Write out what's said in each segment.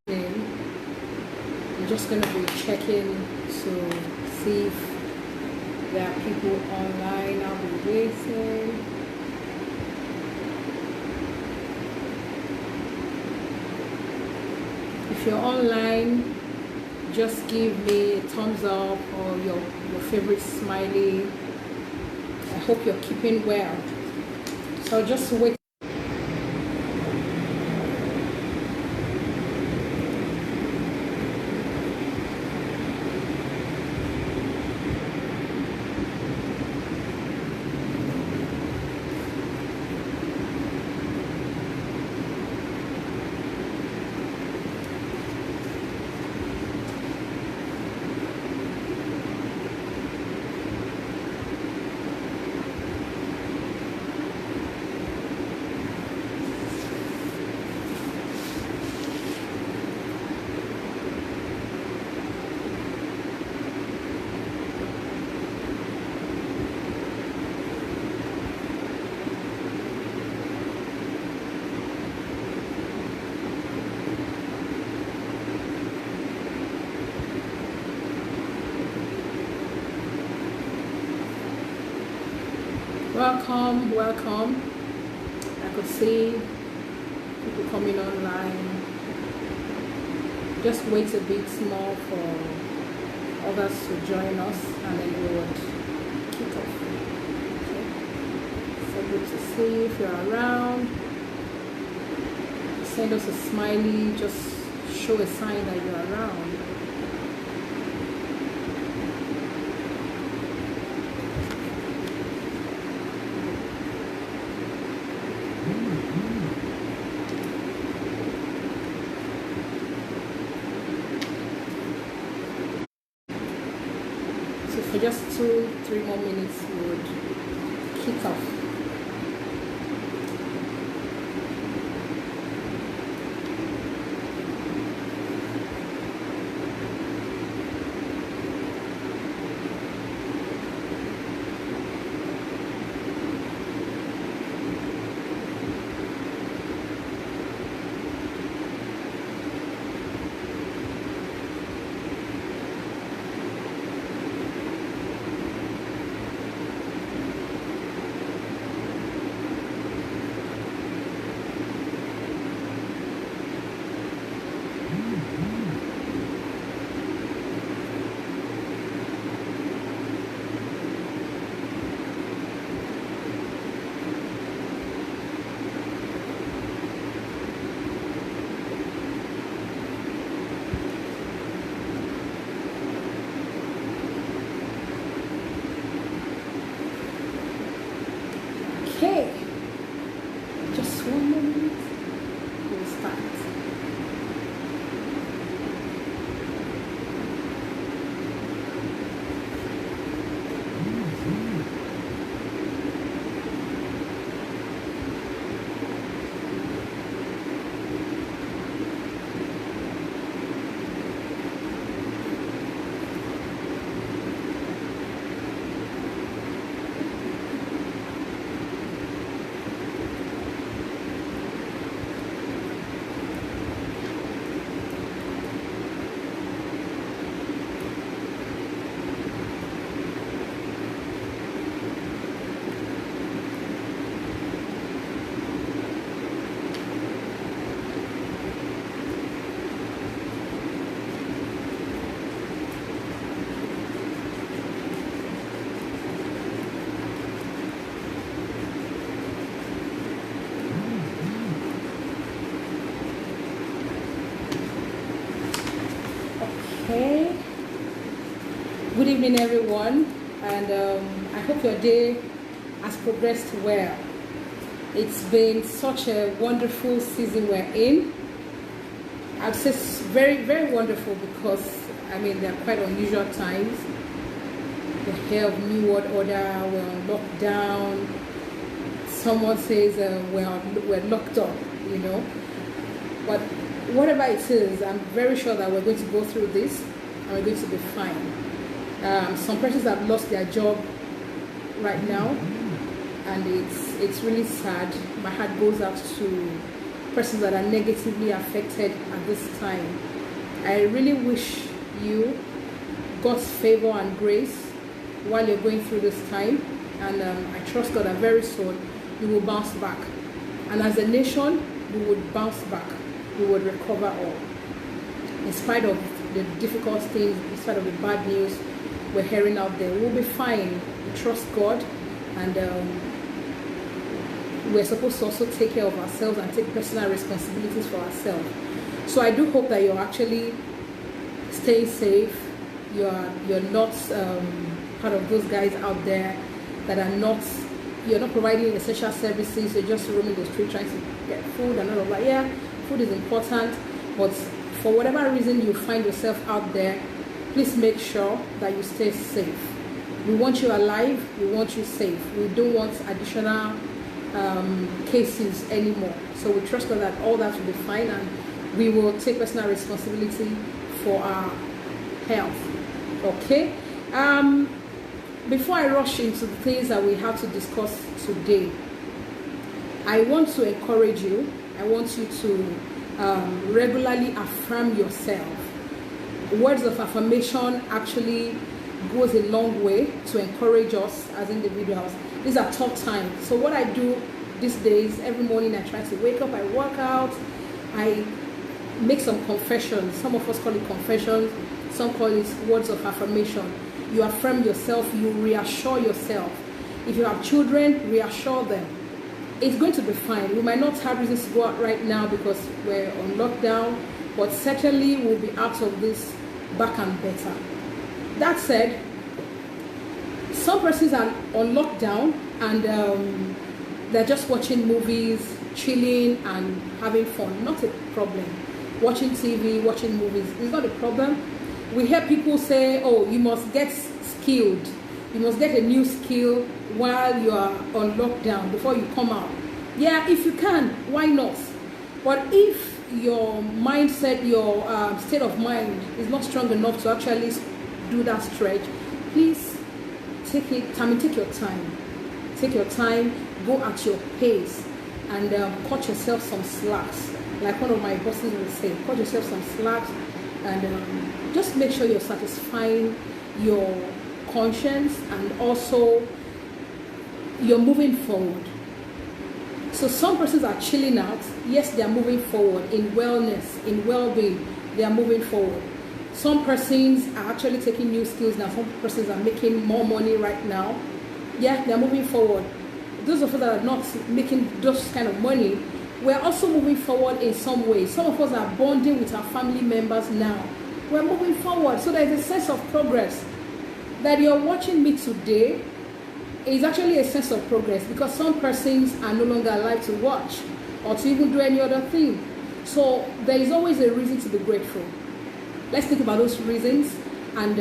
I'm just going to be checking to see if there are people online. I'll be waiting. If you're online, just give me a thumbs up or your favorite smiley. I hope you're keeping well. So just wait. Welcome. I could see people coming online. Just wait a bit more for others to join us and then we would kick off. Okay. So good to see if you're around. Send us a smiley, just show a sign that you're around. For just 2-3 more minutes, we would kick off. Okay, just 1 minute, we'll start. Okay, good evening everyone, and I hope your day has progressed well. It's been such a wonderful season we're in. I'd say very, very wonderful because I mean they're quite unusual times. The hear of New World Order, we're on lockdown. Someone says we're locked up, you know. But whatever it is, I'm very sure that we're going to go through this and we're going to be fine. Some persons have lost their job right now, and it's really sad. My heart goes out to persons that are negatively affected at this time. I really wish you God's favor and grace while you're going through this time, and I trust God that very soon you will bounce back, and as a nation we would bounce back, we would recover all, in spite of the difficult things, in spite of the bad news we're hearing out there. We'll be fine. We trust God, and we're supposed to also take care of ourselves and take personal responsibilities for ourselves. So I do hope that you're actually staying safe. You're not part of those guys out there that are not, you're not providing essential services. You're just roaming the street trying to get food and all of that. Yeah, food is important, but for whatever reason you find yourself out there, please make sure that you stay safe. We want you alive. We want you safe. We don't want additional cases anymore. So we trust God that all that will be fine, and we will take personal responsibility for our health. Okay. Before I rush into the things that we have to discuss today, I want to encourage you. I want you to regularly affirm yourself. Words of affirmation actually goes a long way to encourage us as individuals. These are tough times. So what I do these days, every morning I try to wake up, I work out, I make some confessions. Some of us call it confessions, some call it words of affirmation. You affirm yourself, you reassure yourself. If you have children, reassure them. It's going to be fine. We might not have reasons to go out right now because we're on lockdown, but certainly we'll be out of this back and better. That said, some persons are on lockdown and they're just watching movies, chilling and having fun. Not a problem. Watching TV, watching movies is not a problem. We hear people say, oh, you must get skilled. You must get a new skill while you are on lockdown before you come out. Yeah, if you can, why not? But if your mindset, your state of mind is not strong enough to actually do that stretch, please take your time. Take your time, go at your pace, and cut yourself some slacks. Like one of my bosses would say, cut yourself some slacks, and just make sure you're satisfying your conscience, and also you're moving forward. So some persons are chilling out. Yes, they are moving forward in wellness, in well-being. They are moving forward. Some persons are actually taking new skills now. Some persons are making more money right now. Yeah, they are moving forward. Those of us that are not making those kind of money, we're also moving forward in some ways. Some of us are bonding with our family members now. We're moving forward. So there's a sense of progress. That you're watching me today is actually a sense of progress, because some persons are no longer alive to watch or to even do any other thing. So there is always a reason to be grateful. Let's think about those reasons, and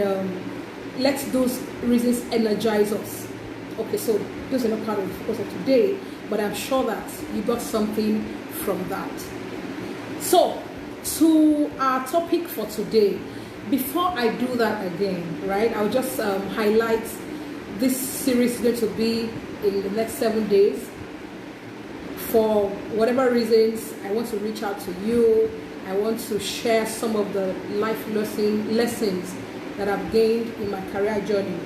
let those reasons energize us. Okay, so those are not part of the focus of today, but I'm sure that you got something from that. So to our topic for today, before I do that again, right, I'll just highlight this series is going to be in the next 7 days. For whatever reasons, I want to reach out to you. I want to share some of the life lessons that I've gained in my career journey.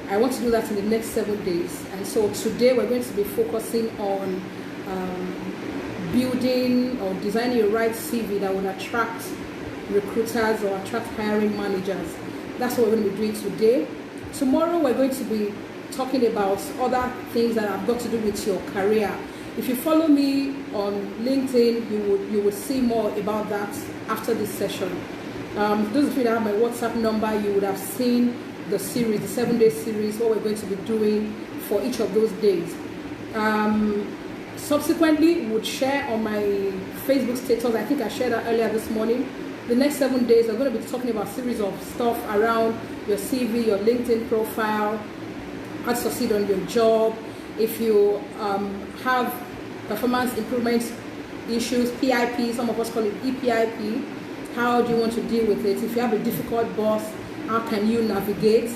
I want to do that in the next 7 days. And so today we're going to be focusing on building or designing a right CV that would attract recruiters or attract hiring managers. That's what we're going to be doing today. Tomorrow we're going to be talking about other things that have got to do with your career. If you follow me on LinkedIn, you would see more about that after this session. Those of you that have my WhatsApp number, you would have seen the series, the 7-day series, what we're going to be doing for each of those days. Subsequently, we would share on my Facebook status. I think I shared that earlier this morning. The next 7 days, we're going to be talking about a series of stuff around your CV, your LinkedIn profile, how to succeed on your job. If you have performance improvement issues, PIP, some of us call it EPIP, how do you want to deal with it? If you have a difficult boss, how can you navigate?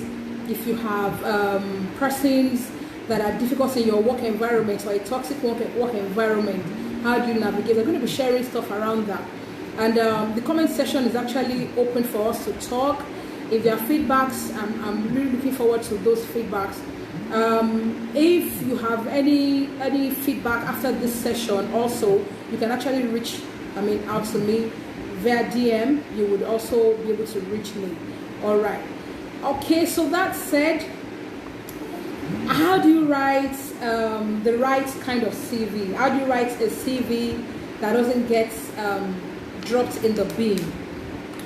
If you have persons that are difficult in your work environment or a toxic work environment, How do you navigate? We're going to be sharing stuff around that. And the comment section is actually open for us to talk. If there are feedbacks, I'm really looking forward to those feedbacks. If you have any feedback after this session, also you can actually reach out to me via DM. You would also be able to reach me. All right. Okay. So that said, how do you write the right kind of CV? How do you write a CV that doesn't get dropped in the bin?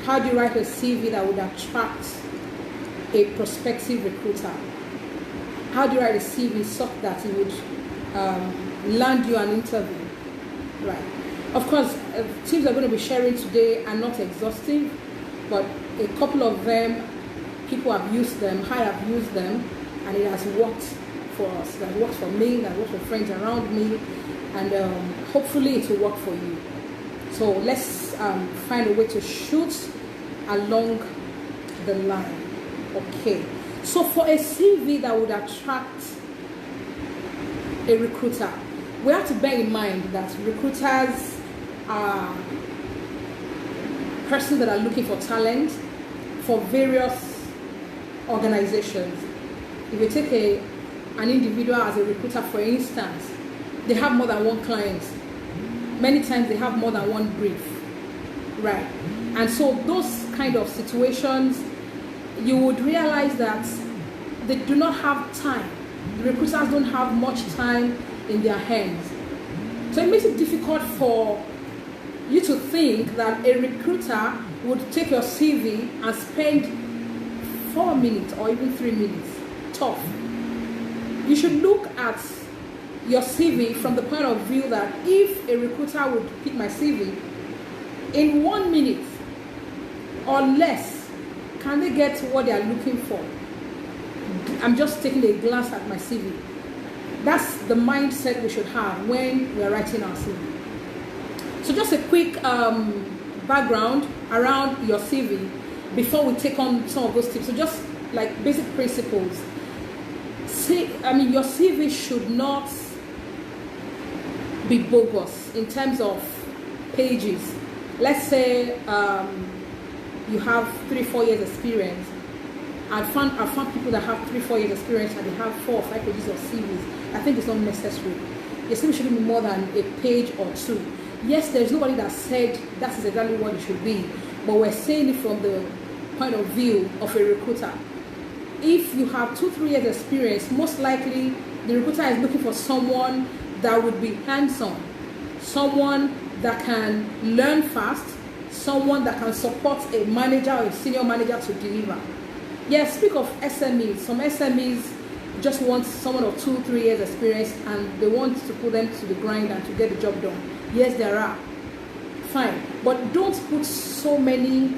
How do you write a CV that would attract a prospective recruiter? How do you write a CV such that it would land you an interview? Right. Of course, tips I'm going to be sharing today are not exhaustive, but a couple of them, people have used them, I have used them, and it has worked for us. That worked for me, that worked for friends around me, and hopefully it will work for you. So let's find a way to shoot along the line. Okay. So for a CV that would attract a recruiter, we have to bear in mind that recruiters are persons that are looking for talent for various organizations. If you take an individual as a recruiter, for instance, they have more than one client. Many times they have more than one brief, right? And so those kind of situations, you would realize that they do not have time. The recruiters don't have much time in their hands. So it makes it difficult for you to think that a recruiter would take your CV and spend 4 minutes or even 3 minutes. Tough. You should look at your CV from the point of view that if a recruiter would pick my CV, in 1 minute or less, can they get what they are looking for? I'm just taking a glance at my CV. That's the mindset we should have when we are writing our CV. So just a quick background around your CV before we take on some of those tips. So just like basic principles. Your CV should not be bogus in terms of pages. Let's say you have 3-4 years experience. I've found people that have 3-4 years experience and they have 4 or 5 pages of CVs. I think it's not necessary. Your CV shouldn't be more than a page or 2. Yes, there's nobody that said that is exactly what it should be, but we're saying it from the point of view of a recruiter. If you have 2-3 years experience, most likely the recruiter is looking for someone that would be hands-on, someone that can learn fast, someone that can support a manager or a senior manager to deliver. Yes, speak of SMEs. Some SMEs just want someone of 2-3 years experience and they want to put them to the grind and to get the job done. Yes, there are. Fine. But don't put so many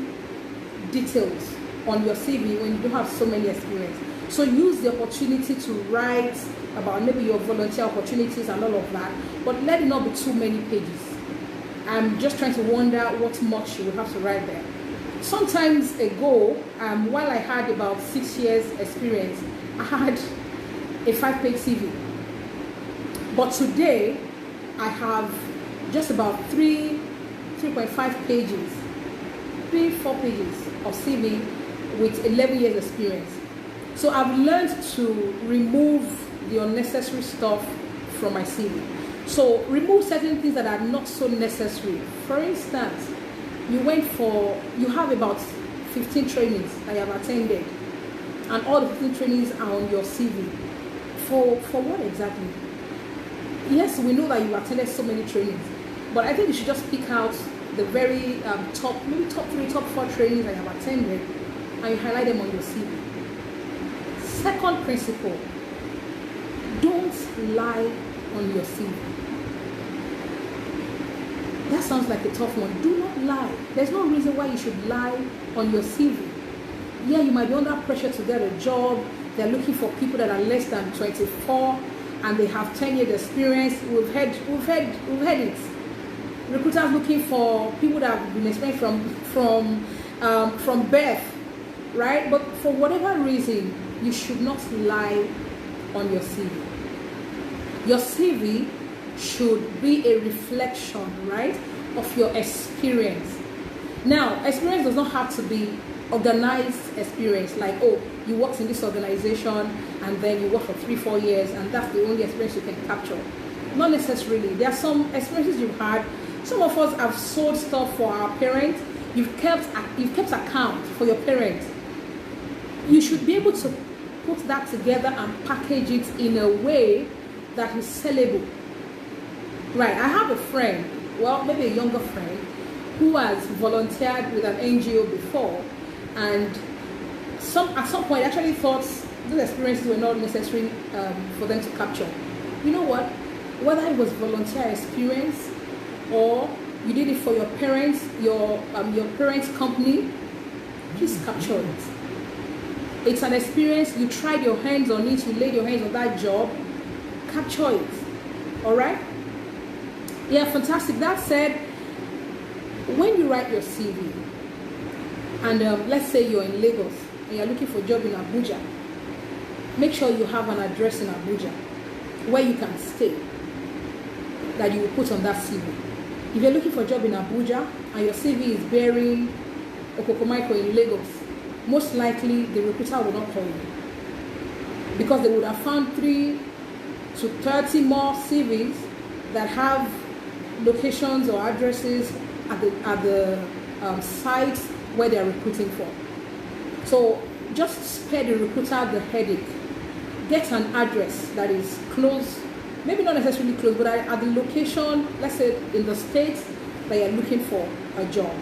details on your CV when you don't have so many experience. So use the opportunity to write about maybe your volunteer opportunities and all of that, but let it not be too many pages. I'm just trying to wonder what much you will have to write there. Sometimes ago, while I had about 6 years experience, I had a 5-page CV. But today, I have just about 3.5 pages, 3-4 pages of CV with 11 years experience. So I've learned to remove the unnecessary stuff from my CV. So remove certain things that are not so necessary. For instance, you have about 15 trainings that you have attended, and all the 15 trainings are on your CV. For what exactly? Yes, we know that you attended so many trainings, but I think you should just pick out the very top 3, top 4 trainings that you have attended, and you highlight them on your CV. Second principle, don't lie on your CV. That sounds like a tough one. Do not lie. There's no reason why you should lie on your CV. Yeah, you might be under pressure to get a job. They're looking for people that are less than 24 and they have 10 years experience. We've heard it. Recruiters looking for people that have been experienced from birth, right? But for whatever reason, you should not lie on your CV. Your CV should be a reflection, right, of your experience. Now, experience does not have to be organized experience, like, oh, you worked in this organization and then you worked for 3-4 years and that's the only experience you can capture. Not necessarily. There are some experiences you've had. Some of us have sold stuff for our parents. You've kept account for your parents. You should be able to put that together and package it in a way that is sellable. Right, I have a friend, well, maybe a younger friend, who has volunteered with an NGO before, and at some point actually thought those experiences were not necessary for them to capture. You know what? Whether it was volunteer experience or you did it for your parents, your parents' company, please capture it. It's an experience. You tried your hands on it. You laid your hands on that job. Capture it. All right? Yeah, fantastic. That said, when you write your CV, and let's say you're in Lagos and you're looking for a job in Abuja, make sure you have an address in Abuja where you can stay that you will put on that CV. If you're looking for a job in Abuja and your CV is bearing Okokomaiko in Lagos, most likely the recruiter will not call you, because they would have found 3 to 30 more CVs that have locations or addresses at the sites where they are recruiting for. So just spare the recruiter the headache. Get an address that is close, maybe not necessarily close, but at the location, let's say in the state that you're looking for a job.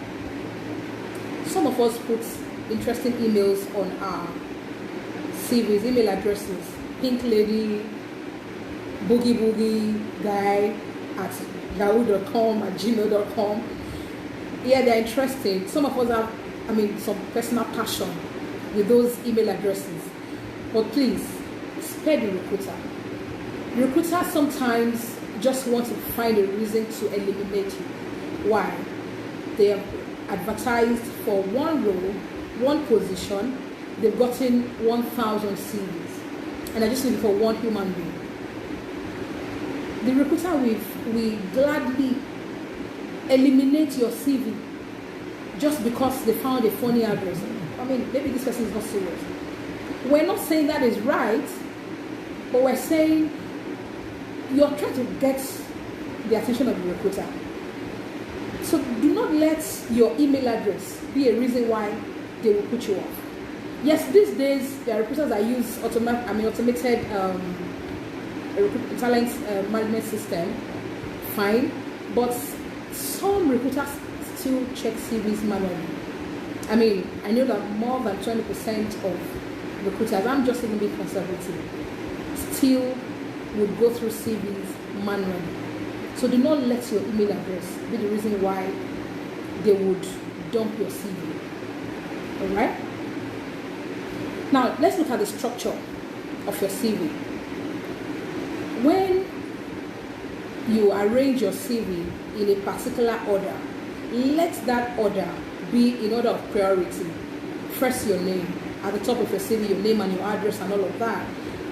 Some of us put interesting emails on our CVs, email addresses, Pink Lady, Boogie Guy at yahoo.com, at gmail.com. Yeah, they're interesting. Some of us have, some personal passion with those email addresses. But please, spare the recruiter. The recruiter sometimes just want to find a reason to eliminate you. Why? They have advertised for one role, one position, they've gotten 1,000 CVs, and they're just looking for one human being. The recruiter will gladly eliminate your CV just because they found a funny address. Maybe this person is not serious. We're not saying that is right, but we're saying you're trying to get the attention of the recruiter. So do not let your email address be a reason why they will put you off. Yes, these days there are recruiters that use automated talent management system. Fine, but some recruiters still check CVs manually. I know that more than 20% of recruiters, I'm just even being conservative, still would go through CVs manually. So do not let your email address be the reason why they would dump your CV. Alright? Now let's look at the structure of your CV. When you arrange your CV in a particular order, let that order be in order of priority. First your name, at the top of your CV, your name and your address and all of that.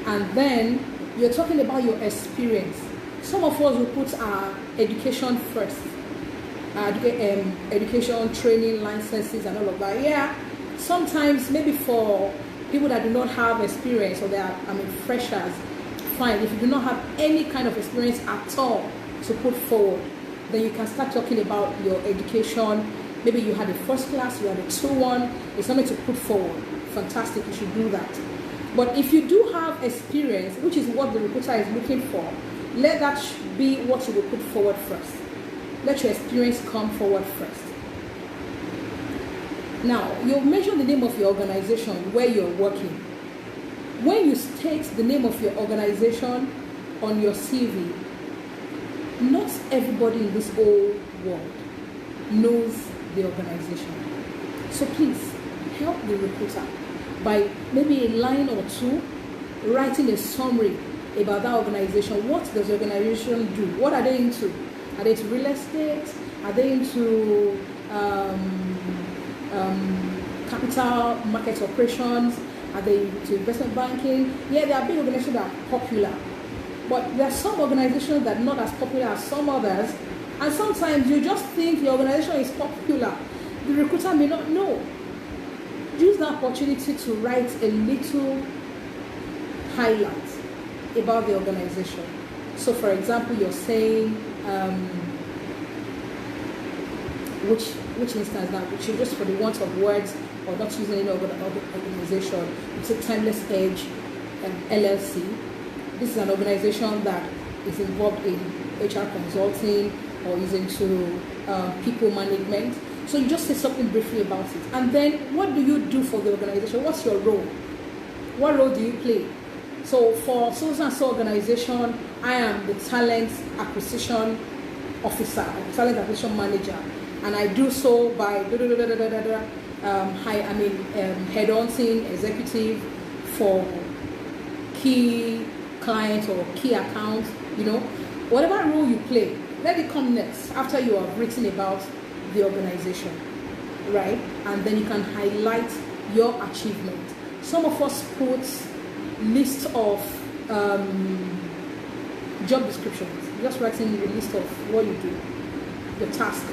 And then you're talking about your experience. Some of us will put our education first. Education, training, licenses and all of that. Yeah, sometimes maybe for people that do not have experience or they are freshers, fine. If you do not have any kind of experience at all to put forward, then you can start talking about your education. Maybe you had a first class, you had a 2-1, it's something to put forward. Fantastic, you should do that. But if you do have experience, which is what the recruiter is looking for, let that be what you will put forward first. Let your experience come forward first. Now, you'll mention the name of your organization where you're working. When you state the name of your organization on your CV, not everybody in this whole world knows the organization. So please help the recruiter by maybe a line or 2 writing a summary about that organization. What does the organization do? What are they into? Are they into real estate? Are they into capital market operations? Are they into investment banking? Yeah, there are big organizations that are popular. But there are some organizations that are not as popular as some others, and sometimes you just think the organization is popular. The recruiter may not know. Use the opportunity to write a little highlight about the organization. So, for example, you're saying, which instance now, which is just for the want of words or not using any other organization. It's a Timeless Edge LLC. This is an organization that is involved in HR consulting or is into people management. So you just say something briefly about it. And then what do you do for the organization? What's your role? What role do you play? So for so organization, I am the talent acquisition officer, talent acquisition manager. And I do so by headhunting executive for key clients or key accounts, whatever role you play, let it come next after you have written about the organization, right? And then you can highlight your achievement. Some of us put list of job descriptions, just writing the list of what you do, the task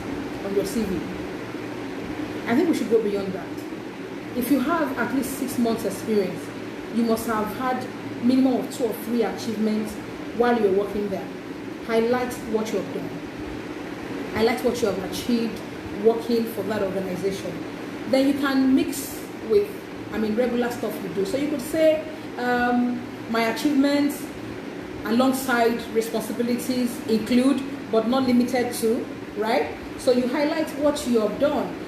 on your CV. I think we should go beyond that. If you have at least 6 months experience, you must have had minimum of 2 or 3 achievements while you're working there. Highlight what you have done. Highlight what you have achieved working for that organization. Then you can mix with, regular stuff you do. So you could say, my achievements alongside responsibilities include, but not limited to, right? So you highlight what you have done.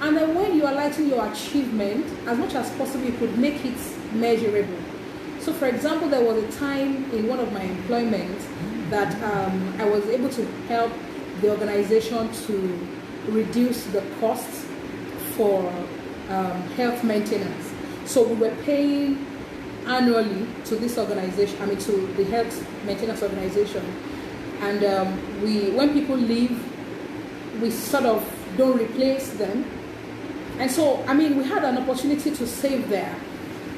And then when you are highlighting your achievement, as much as possible, you could make it measurable. So for example, there was a time in one of my employments that I was able to help the organization to reduce the costs for health maintenance. So we were paying annually to this organization, to the health maintenance organization. And when people leave, we sort of don't replace them. And so, we had an opportunity to save there.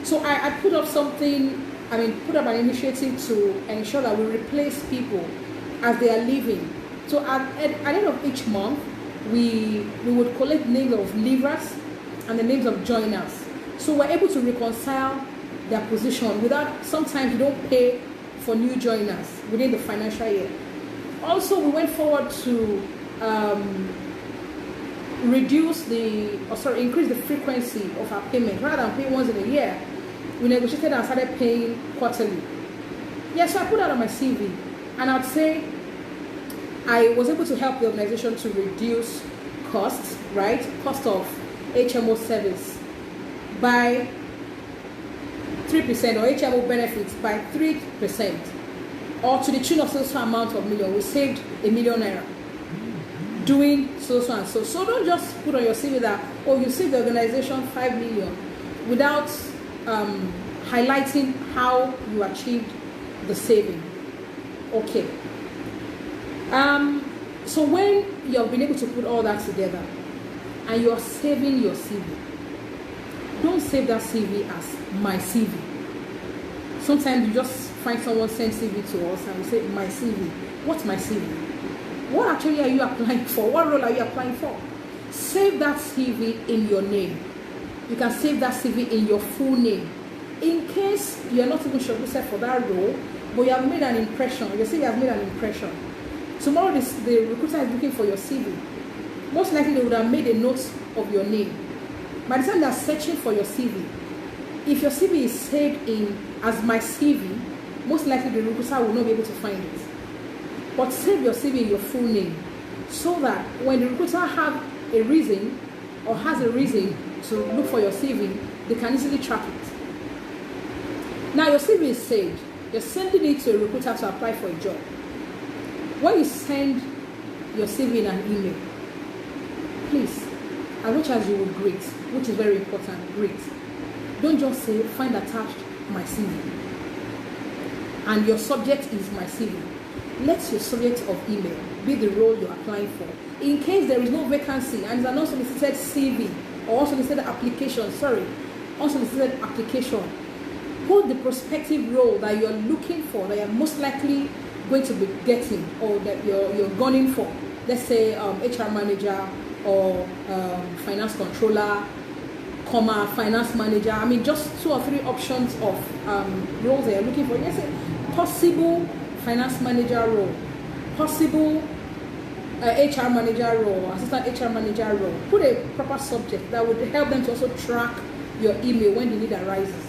So I put up put up an initiative to ensure that we replace people as they are leaving. So at the end of each month, we would collect names of leavers and the names of joiners. So we're able to reconcile their position without, sometimes you don't pay for new joiners within the financial year. Also, we went forward to increase the frequency of our payment. Rather than paying once in a year, we negotiated and started paying quarterly. Yes, so I put that on my CV, and I'd say I was able to help the organization to reduce costs, right? Cost of HMO service by 3%, or HMO benefits by 3%, or to the tune of so amount of million. We saved ₦1 million doing so and so. So don't just put on your CV that, you saved the organization 5 million without highlighting how you achieved the saving. Okay. So when you have been able to put all that together and you are saving your CV, don't save that CV as my CV. Sometimes you just find someone send CV to us and we say, my CV. What's my CV? What actually are you applying for? What role are you applying for? Save that CV in your name. You can save that CV in your full name. In case you are not even shortlisted for that role, but you have made an impression, your CV has made an impression. Tomorrow the recruiter is looking for your CV. Most likely they would have made a note of your name. By the time they are searching for your CV, if your CV is saved in as my CV, most likely the recruiter will not be able to find it. But save your CV in your full name, so that when the recruiter has a reason to look for your CV, they can easily track it. Now your CV is saved. You're sending it to a recruiter to apply for a job. When you send your CV in an email, please, as much as you will greet, which is very important, greet. Don't just say, find attached my CV. And your subject is my CV. Let your subject of email be the role you're applying for. In case there is no vacancy and it's an unsolicited CV or unsolicited application, both the prospective role that you're looking for, that you're most likely going to be getting, or that you're gunning for. Let's say HR manager, or finance controller, finance manager. I mean, just 2 or 3 options of roles that you're looking for. Let's say possible finance manager role, possible HR manager role, assistant HR manager role. Put a proper subject that would help them to also track your email when the need arises.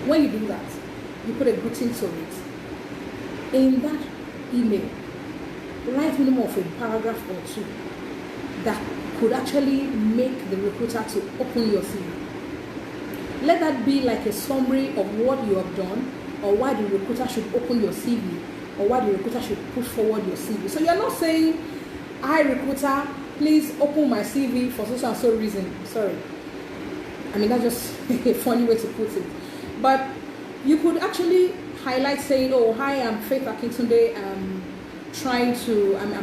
When you do that, you put a greeting to it. In that email, write minimum of a paragraph or 2 that could actually make the recruiter to open your CV. Let that be like a summary of what you have done, or why the recruiter should open your CV, or why the recruiter should push forward your CV. So you're not saying, "Hi recruiter, please open my CV for so and so reason." Sorry. I mean, that's just a funny way to put it. But you could actually highlight saying, "Oh, hi, I'm Faith Akintunde. I'm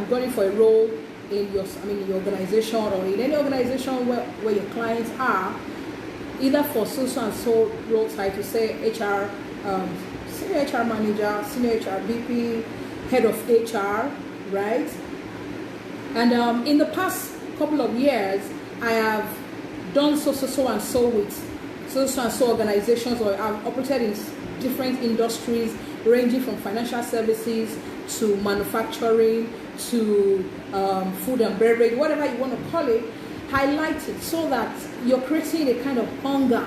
going for a role in your organization, or in any organization where your clients are, either for so and so role title, say HR, senior HR manager, senior HR VP, head of HR, right? And in the past couple of years, I have done so and so with so and so organizations, or I've operated in different industries ranging from financial services to manufacturing to food and beverage, whatever you want to call it. Highlight it so that you're creating a kind of hunger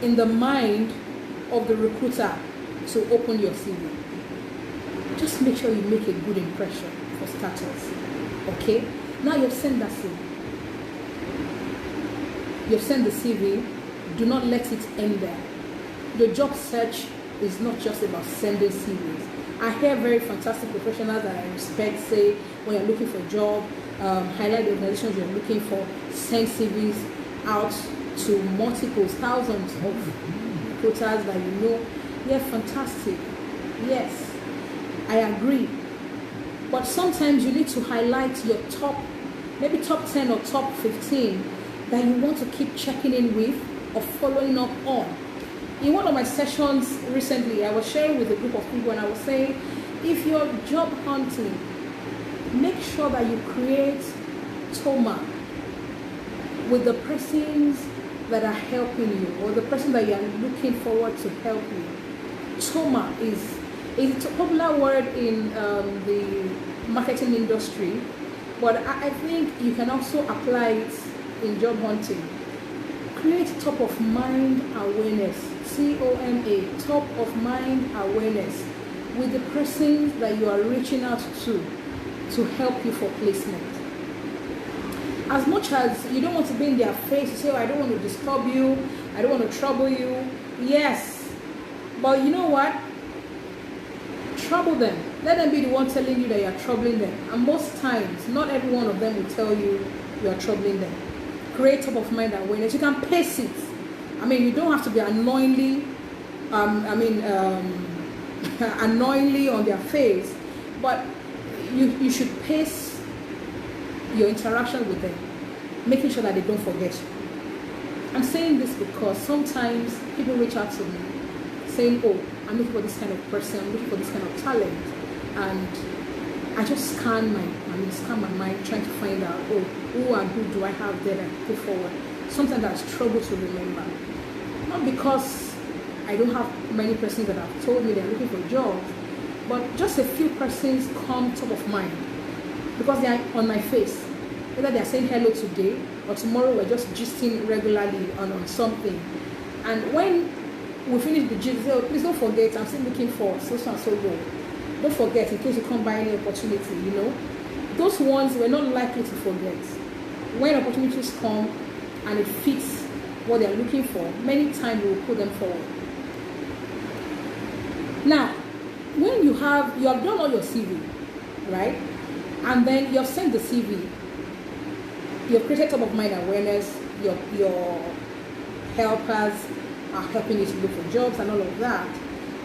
in the mind of the recruiter to open your CV. Just make sure you make a good impression for starters. Okay? Now you've sent that CV. You've sent the CV. Do not let it end there. Your job search is not just about sending CVs. I hear very fantastic professionals that I respect say, when you're looking for a job, highlight the organizations you're looking for, send CVs out to multiples, thousands of recruiters that you know. Yeah, fantastic. Yes, I agree. But sometimes you need to highlight your maybe top 10 or top 15 that you want to keep checking in with or following up on. In one of my sessions recently, I was sharing with a group of people and I was saying, if you're job hunting, make sure that you create TOMA with the persons that are helping you, or the person that you are looking forward to help you. TOMA is a popular word in the marketing industry, but I think you can also apply it in job hunting. Create top of mind awareness, TOMA, top of mind awareness, with the persons that you are reaching out to help you for placement. As much as you don't want to be in their face, you say, "Oh, I don't want to disturb you, I don't want to trouble you." Yes, but you know what? Trouble them. Let them be the one telling you that you are troubling them. And most times, not every one of them will tell you you are troubling them. Create top of mind awareness. You can pace it. I mean, you don't have to be annoyingly annoyingly on their face, but you should pace your interaction with them, making sure that they don't forget you. I'm saying this because sometimes people reach out to me saying, "Oh, I'm looking for this kind of person, I'm looking for this kind of talent," and I just scan my mind trying to find out, "Oh, who and who do I have there that I put forward?" Sometimes I struggle to remember, not because I don't have many persons that have told me they're looking for jobs, but just a few persons come top of mind because they are on my face. Whether they are saying hello today or tomorrow, we're just gisting regularly on something. And when we finish the gist, say, "Oh, please don't forget, I'm still looking for so and so role. Don't forget in case you come by any opportunity," you know. Those ones we're not likely to forget. When opportunities come and it fits what they're looking for, many times we will put them forward. Now, when you have done all your CV, right? And then you have sent the CV, you have created top of mind awareness, your helpers are helping you to look for jobs and all of that.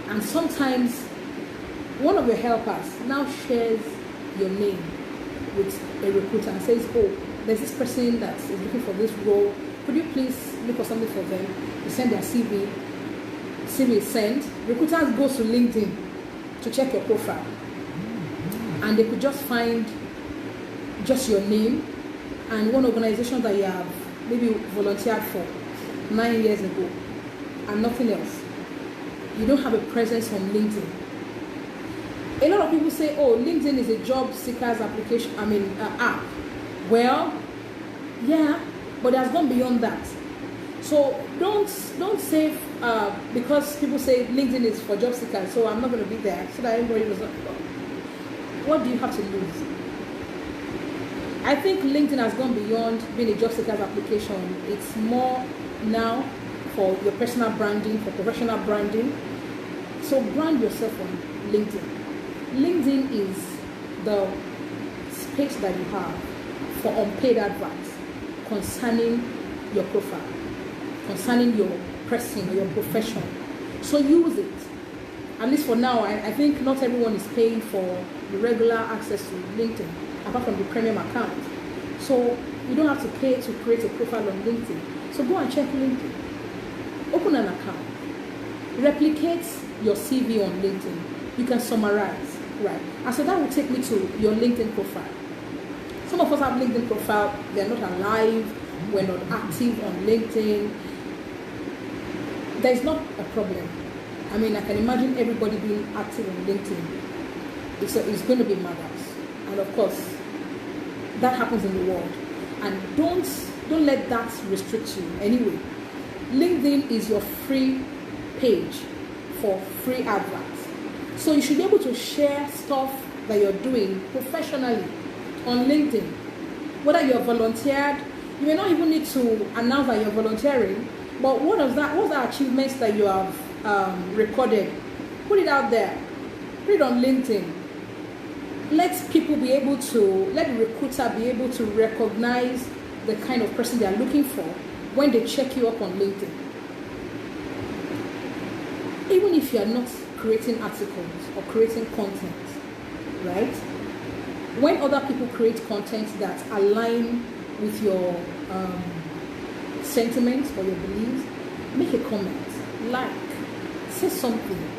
And sometimes one of your helpers now shares your name with a recruiter and says, "Oh, there's this person that is looking for this role. Could you please look for something for them?" You send their CV. CV is sent, recruiters go to LinkedIn to check your profile, and they could just find just your name and one organization that you have maybe volunteered for 9 years ago, and nothing else. You don't have a presence on LinkedIn. A lot of people say, oh, LinkedIn is a job seekers application, app. Well, yeah, but it has gone beyond that. So don't say because people say LinkedIn is for job seekers, so I'm not going to be there, so that everybody knows. What do you have to lose? I think LinkedIn has gone beyond being a job seekers application. It's more now for your personal branding, for professional branding. So brand yourself on LinkedIn. LinkedIn is the space that you have for unpaid adverts concerning your profile, concerning your person or your profession. So use it. At least for now, I think not everyone is paying for the regular access to LinkedIn, apart from the premium account. So you don't have to pay to create a profile on LinkedIn. So go and check LinkedIn. Open an account. Replicate your CV on LinkedIn. You can summarize, right? And so that will take me to your LinkedIn profile. Some of us have LinkedIn profile. They're not alive. We're not active on LinkedIn. There's not a problem. I mean, I can imagine everybody being active on LinkedIn. It's going to be madhouse. And of course, that happens in the world. And don't let that restrict you anyway. LinkedIn is your free page for free adverts. So you should be able to share stuff that you're doing professionally on LinkedIn. Whether you're volunteered, you may not even need to announce that you're volunteering, but what's the achievements that you have recorded? Put it out there. Put it on LinkedIn. Let people be able to, let the recruiter be able to recognize the kind of person they are looking for when they check you up on LinkedIn. Even if you are not creating articles or creating content, right? When other people create content that align with your sentiments or your beliefs, make a comment, like, say something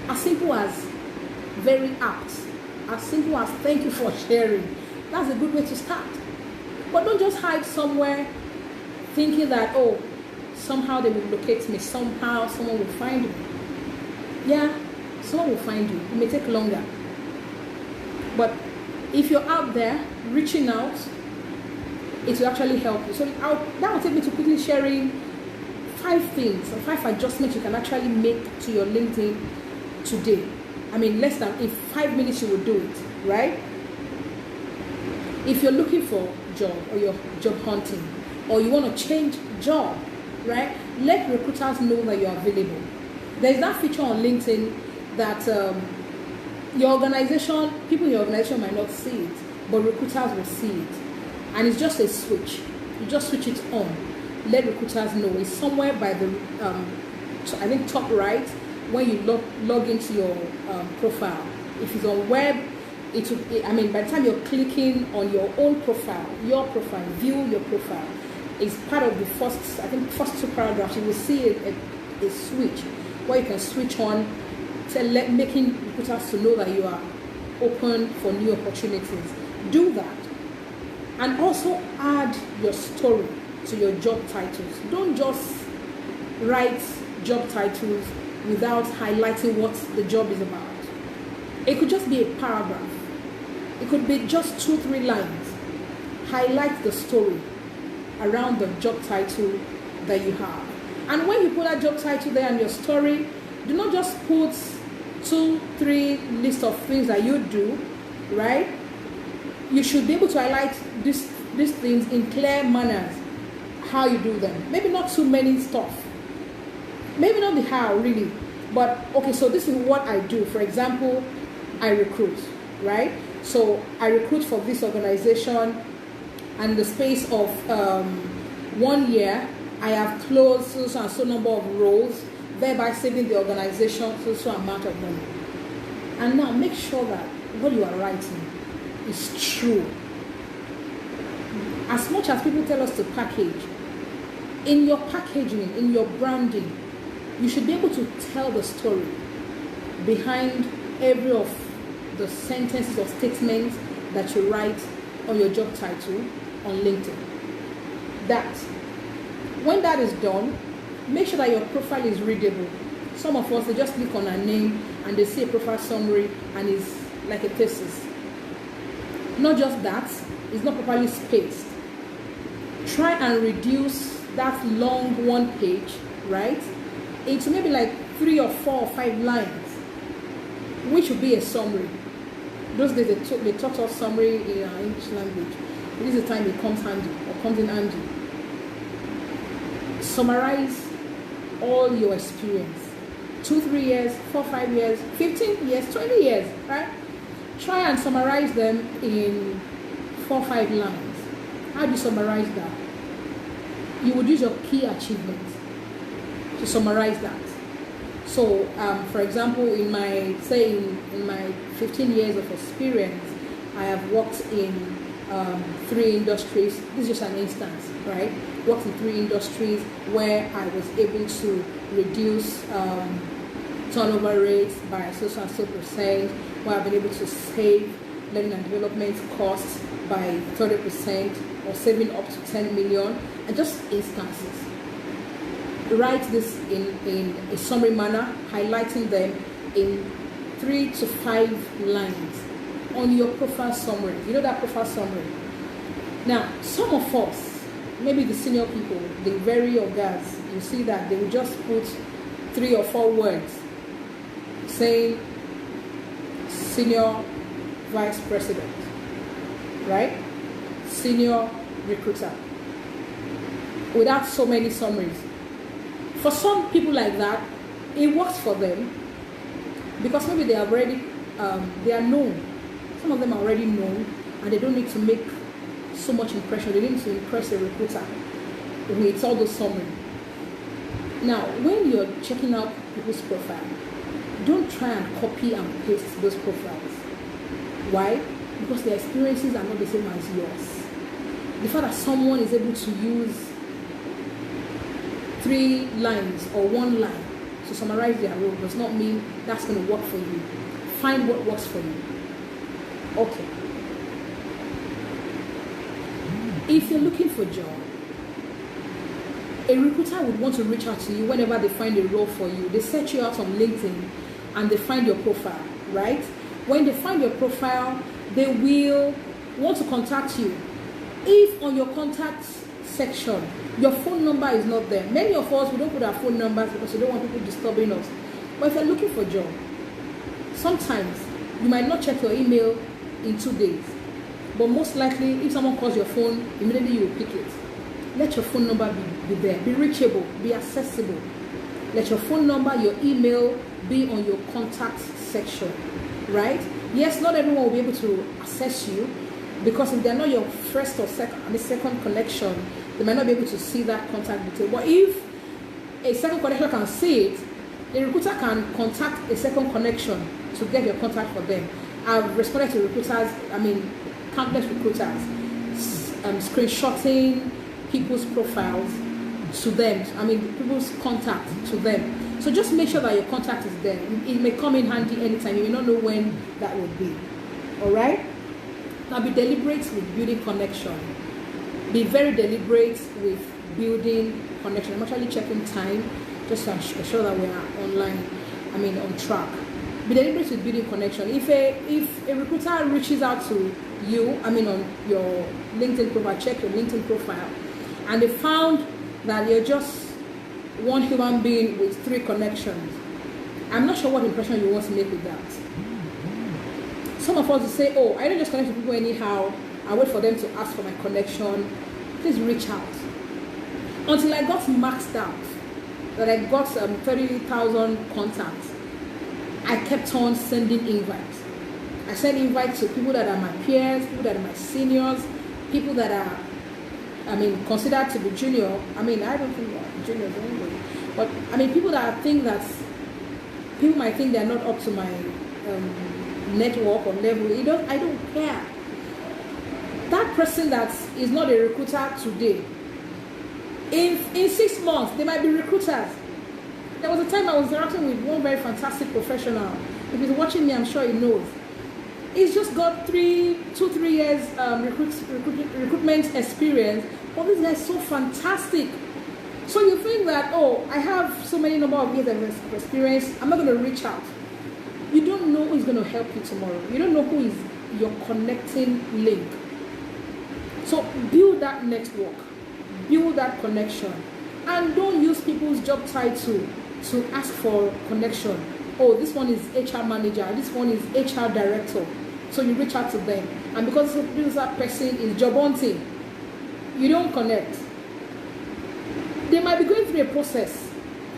as simple as very apt, as simple as thank you for sharing. That's a good way to start. But don't just hide somewhere thinking that, oh, somehow they will locate me, somehow someone will find me. Yeah, someone will find you. It may take longer. But if you're out there reaching out, it will actually help you. So that will take me to quickly sharing 5 things or 5 adjustments you can actually make to your LinkedIn today. I mean, less than in 5 minutes you will do it, right? If you're looking for a job or you're job hunting or you want to change job, right? Let recruiters know that you're available. There's that feature on LinkedIn that your organization, people in your organization might not see it, but recruiters will see it. And it's just a switch. You just switch it on. Let recruiters know. It's somewhere by the, I think, top right when you log into your profile. If it's on web, it will, I mean, by the time you're clicking on your own profile, view your profile, it's part of the first 2 paragraphs. You will see a switch where you can switch on, making recruiters to know that you are open for new opportunities. Do that. And also add your story to your job titles. Don't just write job titles without highlighting what the job is about. It could just be a paragraph. It could be just 2-3 lines. Highlight the story around the job title that you have. And when you put that job title there and your story, do not just put 2-3 list of things that you do, right? You should be able to highlight these things in clear manners, how you do them. Maybe not too many stuff. Maybe not the how, really. But, okay, so this is what I do. For example, I recruit, right? So I recruit for this organization, and in the space of 1 year, I have closed so and so number of roles, thereby saving the organization so amount of money. And now make sure that what you are writing is true. As much as people tell us to package, in your packaging, in your branding, you should be able to tell the story behind every of the sentences or statements that you write on your job title on LinkedIn. That, when that is done, make sure that your profile is readable. Some of us, they just click on our name and they see a profile summary and it's like a thesis. Not just that, it's not properly spaced. Try and reduce that long one page, right, into maybe like 3 or 4 or 5 lines, which will be a summary. Those days they taught us summary in our English language. This is the time it comes handy or comes in handy. Summarize all your experience. 2, 3 years, 4, 5 years, 15 years, 20 years, right? Try and summarize them in 4, 5 lines. How do you summarize that? You would use your key achievements to summarize that. So, for example, in my 15 years of experience, I have worked in 3 industries. This is just an instance, right? Worked in 3 industries where I was able to reduce turnover rates by so and so %, where I've been able to save learning and development costs by 30% or saving up to 10 million, and just instances. Write this in a summary manner, highlighting them in 3 to 5 lines on your profile summary. You know that profile summary. Now, some of us, maybe the senior people, the very ogas, you see that they will just put 3 or 4 words saying senior vice president, right? Senior recruiter, without so many summaries. For some people like that, it works for them because maybe they are already, they are known. Some of them are already known and they don't need to make so much impression. They need to impress a recruiter with all those summaries. Now, when you're checking out people's profile, don't try and copy and paste those profiles. Why? Because their experiences are not the same as yours. The fact that someone is able to use 3 lines or 1 line to summarize their role does not mean that's going to work for you. Find what works for you. Okay. If you're looking for a job, a recruiter would want to reach out to you whenever they find a role for you. They search you out on LinkedIn and they find your profile, right? When they find your profile, they will want to contact you. If on your contact section, your phone number is not there. Many of us, we don't put our phone numbers because we don't want people disturbing us. But if you're looking for a job, sometimes you might not check your email in 2 days. But most likely, if someone calls your phone, immediately you will pick it. Let your phone number be there. Be reachable. Be accessible. Let your phone number, your email be on your contact section, right? Yes, not everyone will be able to access you because if they're not your first or second connection, they might not be able to see that contact detail. But if a second connection can see it, the recruiter can contact a second connection to get your contact for them. I've responded to recruiters, countless recruiters, screenshotting people's profiles to them, people's contact to them. So just make sure that your contact is there. It may come in handy anytime. You may not know when that will be. All right? Now be deliberate with building connection. Be very deliberate with building connection. I'm actually checking time just to ensure that we are on track. Be deliberate with building connection. If a recruiter reaches out to you, on your LinkedIn profile, check your LinkedIn profile, and they found that you're just one human being with 3 connections, I'm not sure what impression you want to make with that. Some of us will say, oh, I don't just connect to people anyhow. I wait for them to ask for my connection. Please reach out. Until I got maxed out, that I got 30,000 contacts, I kept on sending invites. I send invites to people that are my peers, people that are my seniors, people that are, considered to be junior. I don't think they're juniors anyway. But, people that I think that, people might think they're not up to my network or level. I don't care. That person that is not a recruiter today, in 6 months, they might be recruiters. There was a time I was interacting with one very fantastic professional. If he's watching me, I'm sure he knows. He's just got 2-3 years recruitment experience. But this guy is so fantastic. So you think that, oh, I have so many number of years of experience, I'm not going to reach out. You don't know who is going to help you tomorrow. You don't know who is your connecting link. So build that network, build that connection, and don't use people's job title to ask for connection. Oh, this one is HR manager, this one is HR director. So you reach out to them, and because that person is job hunting, you don't connect. They might be going through a process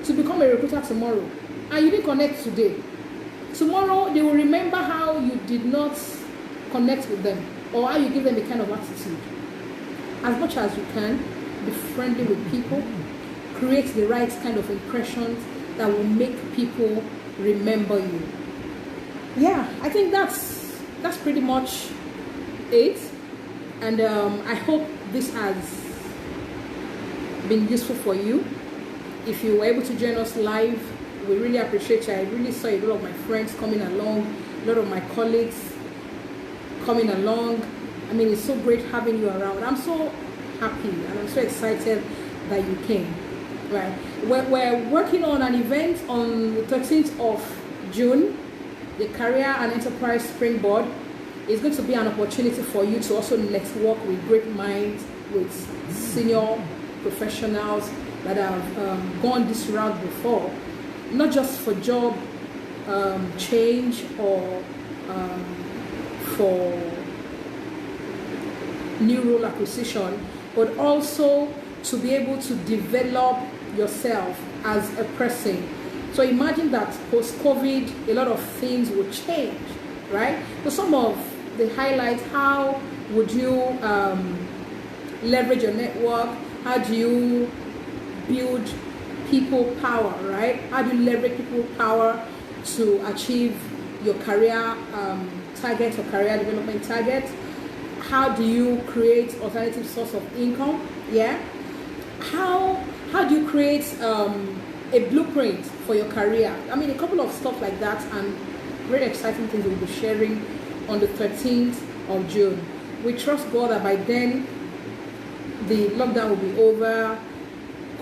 to become a recruiter tomorrow, and you didn't connect today. Tomorrow they will remember how you did not connect with them, or how you give them a kind of attitude. As much as you can, be friendly with people, create the right kind of impressions that will make people remember you. Yeah, I think that's pretty much it. And I hope this has been useful for you. If you were able to join us live, we really appreciate you. I really saw a lot of my friends coming along, a lot of my colleagues coming along. I mean, it's so great having you around. I'm so happy and I'm so excited that you came. Right, we're working on an event on the 13th of June, the Career and Enterprise Springboard. It's going to be an opportunity for you to also network with great minds, with senior professionals that have gone this route before, not just for job change or for new role acquisition, but also to be able to develop yourself as a person. So imagine that post-COVID, a lot of things will change, right? So some of the highlights: how would you leverage your network? How do you build people power, right? How do you leverage people power to achieve your career target or career development target? How do you create alternative source of income? Yeah. How do you create a blueprint for your career? I mean, a couple of stuff like that, and very exciting things we'll be sharing on the 13th of June. We trust God that by then the lockdown will be over,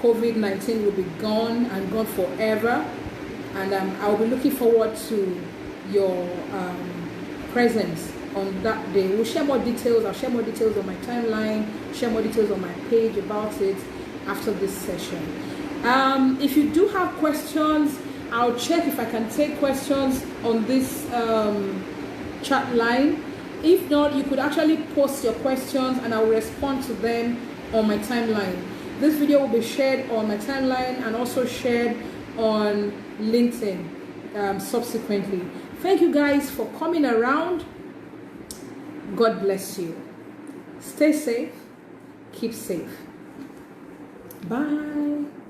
COVID-19 will be gone and gone forever, and I'll be looking forward to your presence on that day. We'll share more details. I'll share more details on my timeline, share more details on my page about it after this session. If you do have questions, I'll check if I can take questions on this chat line. If not, you could actually post your questions and I will respond to them on my timeline. This video will be shared on my timeline and also shared on LinkedIn subsequently. Thank you guys for coming around. God bless you. Stay safe. Keep safe. Bye.